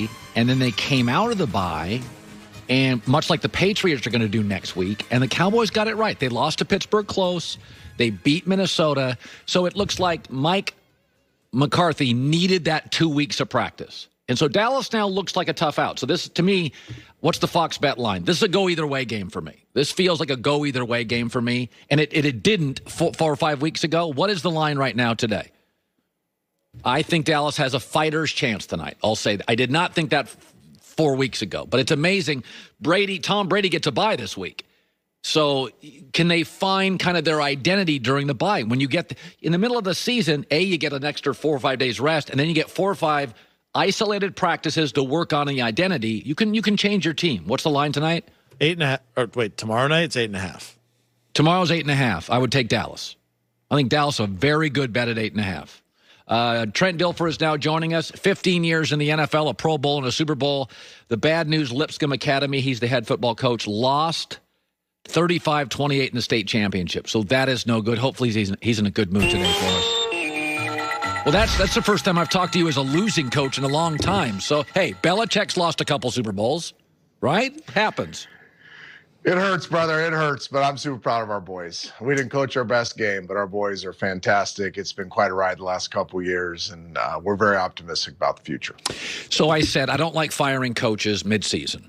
bye, and then they came out of the bye, and much like the Patriots are going to do next week, and the Cowboys got it right. They lost to Pittsburgh close. They beat Minnesota. So it looks like Mike McCarthy needed that 2 weeks of practice. And so Dallas now looks like a tough out. So this, to me, what's the Fox bet line? This is a go-either-way game for me. This feels like a go-either-way game for me, and it didn't 4 or 5 weeks ago. What is the line right now today? I think Dallas has a fighter's chance tonight. I'll say that. I did not think that 4 weeks ago, but it's amazing. Tom Brady gets a bye this week. So can they find kind of their identity during the bye? When you get in the middle of the season, you get an extra 4 or 5 days rest, and then you get 4 or 5 isolated practices to work on the identity. You can change your team. What's the line tonight? 8.5. Or wait, tomorrow night it's 8.5. Tomorrow's 8.5. I would take Dallas. I think Dallas a very good bet at 8.5. Trent Dilfer is now joining us. 15 years in the NFL, a Pro Bowl and a Super Bowl. The bad news, Lipscomb Academy, he's the head football coach, lost 35-28 in the state championship. So that is no good. Hopefully he's in a good mood today for us. Well, that's the first time I've talked to you as a losing coach in a long time. So, hey, Belichick's lost a couple Super Bowls, right? Happens. It hurts, brother. It hurts, but I'm super proud of our boys. We didn't coach our best game, but our boys are fantastic. It's been quite a ride the last couple of years, and we're very optimistic about the future. So I said I don't like firing coaches midseason,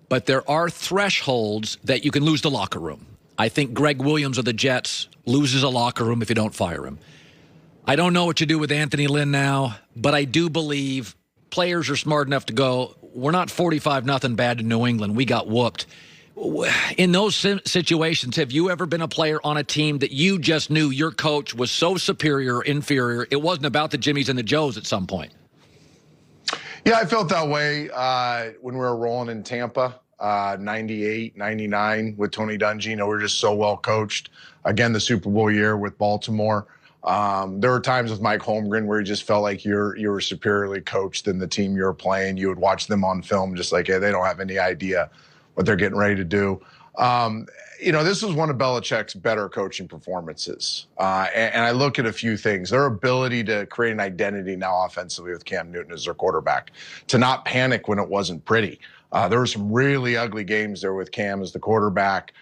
but there are thresholds that you can lose the locker room. I think Greg Williams of the Jets loses a locker room if you don't fire him. I don't know what you do with Anthony Lynn now, but I do believe players are smart enough to go, we're not 45-0 bad to New England. We got whooped. In those situations, have you ever been a player on a team that you just knew your coach was so superior or inferior, it wasn't about the Jimmies and the Joes at some point? Yeah, I felt that way when we were rolling in Tampa, 98, 99 with Tony Dungy. We were just so well coached. Again, the Super Bowl year with Baltimore. There were times with Mike Holmgren where you just felt like you were superiorly coached than the team you were playing. You would watch them on film just like, hey, they don't have any idea what they're getting ready to do. This was one of Belichick's better coaching performances. And I look at a few things. Their ability to create an identity now offensively with Cam Newton as their quarterback, to not panic when it wasn't pretty. There were some really ugly games there with Cam as the quarterback.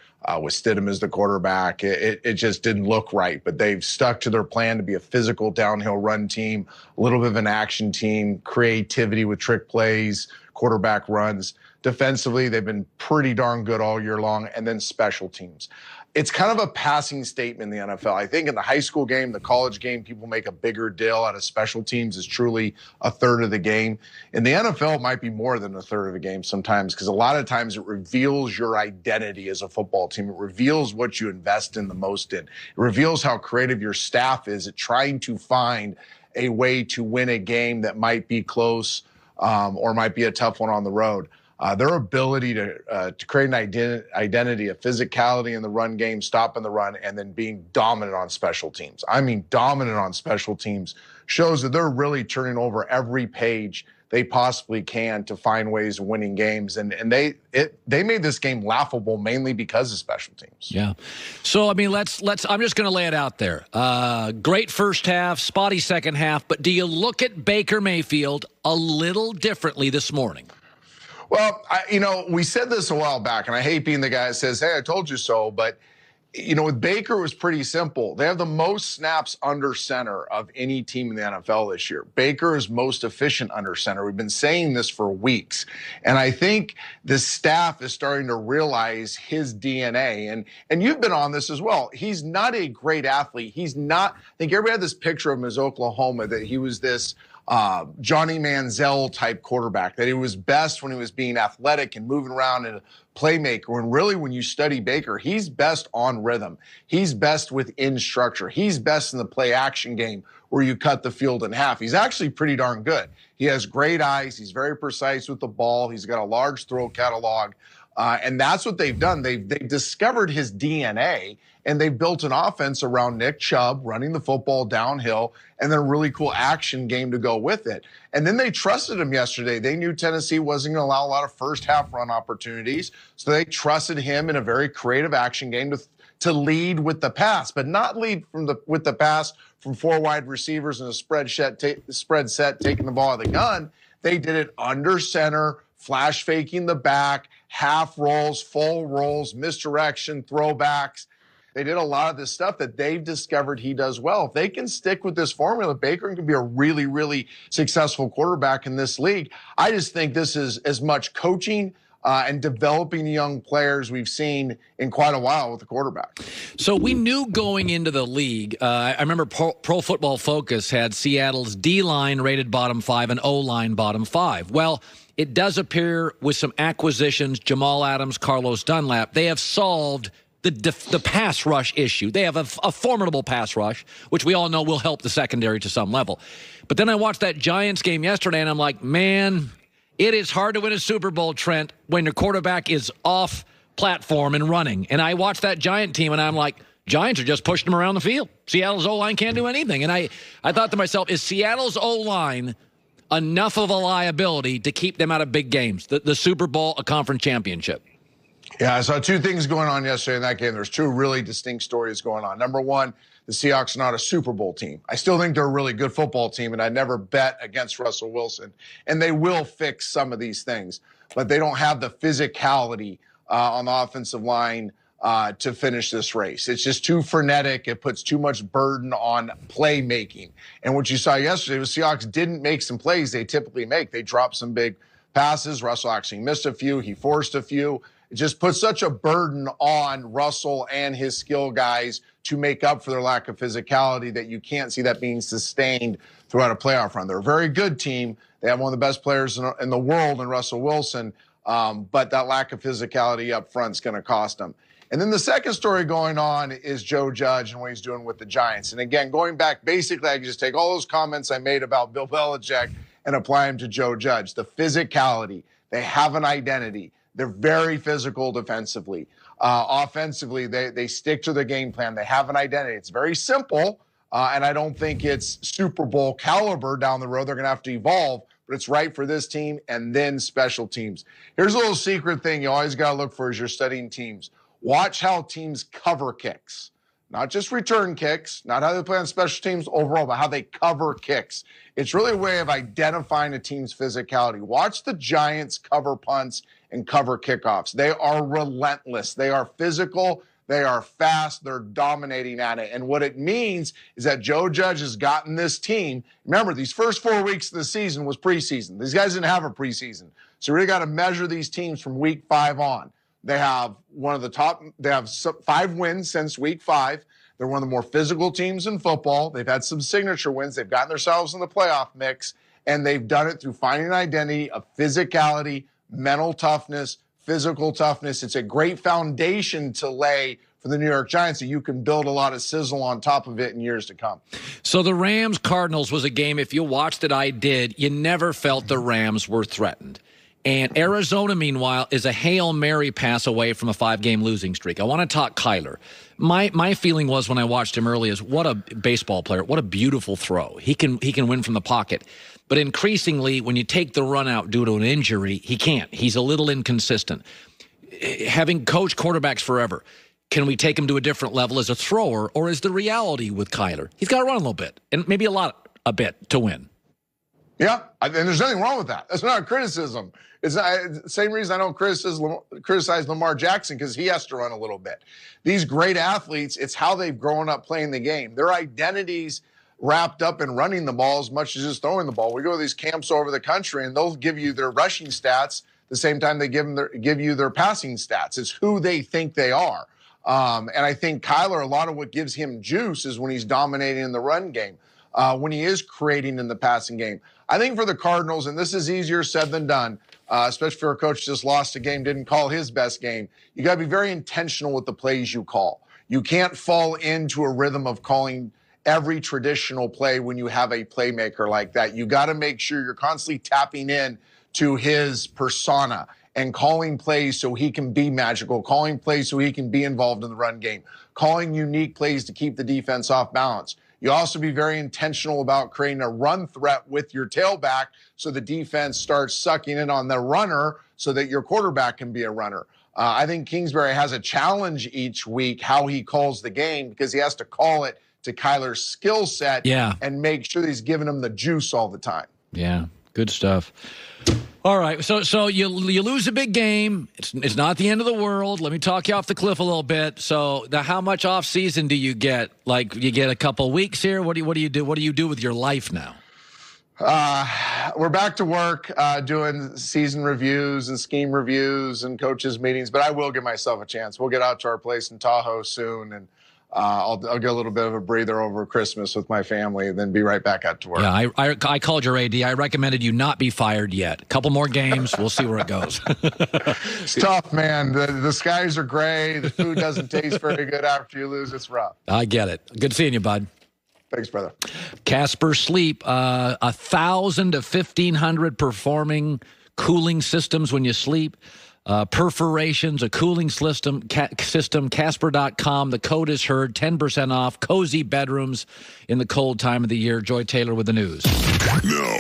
With Stidham as the quarterback, it just didn't look right. But they've stuck to their plan to be a physical downhill run team, a little bit of an action team, creativity with trick plays, quarterback runs. Defensively, they've been pretty darn good all year long. And then special teams. It's kind of a passing statement in the NFL. I think in the high school game, the college game, people make a bigger deal out of special teams is truly a third of the game. In the NFL, it might be more than a third of the game sometimes, because a lot of times it reveals your identity as a football team. It reveals what you invest in the most in. It reveals how creative your staff is at trying to find a way to win a game that might be close or might be a tough one on the road. Their ability to create an identity, a physicality in the run game, stopping the run, and then being dominant on special teams. I mean, dominant on special teams shows that they're really turning over every page they possibly can to find ways of winning games. And they made this game laughable mainly because of special teams. Yeah. So, I mean, let's I'm just going to lay it out there. Great first half, spotty second half, but do you look at Baker Mayfield a little differently this morning? Well, we said this a while back, and I hate being the guy that says, hey, I told you so. But, with Baker, it was pretty simple. They have the most snaps under center of any team in the NFL this year. Baker is most efficient under center. We've been saying this for weeks. And I think the staff is starting to realize his DNA. And you've been on this as well. He's not a great athlete. He's not, I think everybody had this picture of him as Oklahoma, that he was this Johnny Manziel type quarterback, that he was best when he was being athletic and moving around and a playmaker. When really, when you study Baker, he's best on rhythm. He's best within structure. He's best in the play action game where you cut the field in half. He's actually pretty darn good. He has great eyes. He's very precise with the ball. He's got a large throw catalog. And that's what they've done. They've discovered his DNA, and they've built an offense around Nick Chubb running the football downhill, and then a really cool action game to go with it. And then they trusted him yesterday. They knew Tennessee wasn't going to allow a lot of first half run opportunities, so they trusted him in a very creative action game to lead with the pass, but not lead with the pass from four wide receivers and a spread set taking the ball out of the gun. They did it under center, flash faking the back, half rolls, full rolls, misdirection, throwbacks. They did a lot of this stuff that they've discovered he does well. If they can stick with this formula, Baker can be a really, really successful quarterback in this league. I just think this is as much coaching and developing young players we've seen in quite a while with the quarterback. So we knew going into the league, I remember Pro Football Focus had Seattle's D-line rated bottom 5 and O-line bottom 5. Well, it does appear with some acquisitions, Jamal Adams, Carlos Dunlap, they have solved the pass rush issue. They have a formidable pass rush, which we all know will help the secondary to some level. But then I watched that Giants game yesterday, and I'm like, man, it is hard to win a Super Bowl, Trent, when your quarterback is off platform and running. And I watched that Giant team, and I'm like, Giants are just pushing them around the field. Seattle's O-line can't do anything. And I thought to myself, is Seattle's O-line enough of a liability to keep them out of big games, the Super Bowl, a conference championship? Yeah, I saw two things going on yesterday in that game. There's two really distinct stories going on. Number one, the Seahawks are not a Super Bowl team. I still think they're a really good football team, and I never bet against Russell Wilson. And they will fix some of these things, but they don't have the physicality on the offensive line to finish this race. It's just too frenetic. It puts too much burden on playmaking. And what you saw yesterday was Seahawks didn't make some plays they typically make. They dropped some big passes. Russell actually missed a few. He forced a few. It just puts such a burden on Russell and his skill guys to make up for their lack of physicality that you can't see that being sustained throughout a playoff run. They're a very good team. They have one of the best players in the world in Russell Wilson, but that lack of physicality up front is going to cost them. And then the second story going on is Joe Judge and what he's doing with the Giants. And again, going back, basically, I can just take all those comments I made about Bill Belichick and apply them to Joe Judge. The physicality. They have an identity. They're very physical defensively. Offensively, they stick to their game plan. They have an identity. It's very simple, and I don't think it's Super Bowl caliber down the road. They're going to have to evolve, but it's right for this team and then special teams. Here's a little secret thing you always got to look for as you're studying teams. Watch how teams cover kicks. Not just return kicks, not how they play on special teams overall, but how they cover kicks. It's really a way of identifying a team's physicality. Watch the Giants cover punts and cover kickoffs. They are relentless. They are physical. They are fast. They're dominating at it. And what it means is that Joe Judge has gotten this team. Remember, these first 4 weeks of the season was preseason. These guys didn't have a preseason. So you really got to measure these teams from week 5 on. They have they have 5 wins since week 5. They're one of the more physical teams in football. They've had some signature wins. They've gotten themselves in the playoff mix, and they've done it through finding an identity of physicality, mental toughness, physical toughness. It's a great foundation to lay for the New York Giants that you can build a lot of sizzle on top of it in years to come. So the Rams-Cardinals was a game, if you watched it, I did, you never felt the Rams were threatened. And Arizona, meanwhile, is a Hail Mary pass away from a 5-game losing streak. I want to talk Kyler. My feeling was when I watched him early is what a baseball player, what a beautiful throw. He can win from the pocket. But increasingly, when you take the run out due to an injury, he can't. He's a little inconsistent. Having coached quarterbacks forever, can we take him to a different level as a thrower, or is the reality with Kyler? He's got to run a little bit, and maybe a bit to win. Yeah, and there's nothing wrong with that. That's not a criticism. It's not the same reason I don't criticize Lamar Jackson, because he has to run a little bit. These great athletes, it's how they've grown up playing the game. Their identities wrapped up in running the ball as much as just throwing the ball. We go to these camps over the country, and they'll give you their rushing stats the same time they give you their passing stats. It's who they think they are. And I think Kyler, a lot of what gives him juice is when he's dominating in the run game, when he is creating in the passing game. I think for the Cardinals, and this is easier said than done, especially for a coach just lost a game, didn't call his best game, you got to be very intentional with the plays you call. You can't fall into a rhythm of calling every traditional play when you have a playmaker like that. You got to make sure you're constantly tapping in to his persona and calling plays so he can be magical, calling plays so he can be involved in the run game, calling unique plays to keep the defense off balance. You also be very intentional about creating a run threat with your tailback so the defense starts sucking in on the runner so that your quarterback can be a runner. I think Kingsbury has a challenge each week how he calls the game, because he has to call it to Kyler's skill set and make sure that he's giving him the juice all the time. Yeah. Good stuff. All right, so you lose a big game. It's not the end of the world. Let me talk you off the cliff a little bit. So, how much off season do you get? Like, you get a couple weeks here. What do you do? What do you do with your life now? We're back to work, doing season reviews and scheme reviews and coaches meetings. But I will give myself a chance. We'll get out to our place in Tahoe soon, and I'll get a little bit of a breather over Christmas with my family, and then be right back out to work. Yeah, I called your AD. I recommended you not be fired yet. A couple more games. We'll see where it goes. It's tough, man. The skies are gray. The food doesn't taste very good after you lose. It's rough. I get it. Good seeing you, bud. Thanks, brother. Casper Sleep, 1,000 to 1,500 performing cooling systems when you sleep. Perforations, a cooling system, Casper.com. The code is heard, 10% off. Cozy bedrooms in the cold time of the year. Joy Taylor with the news. No.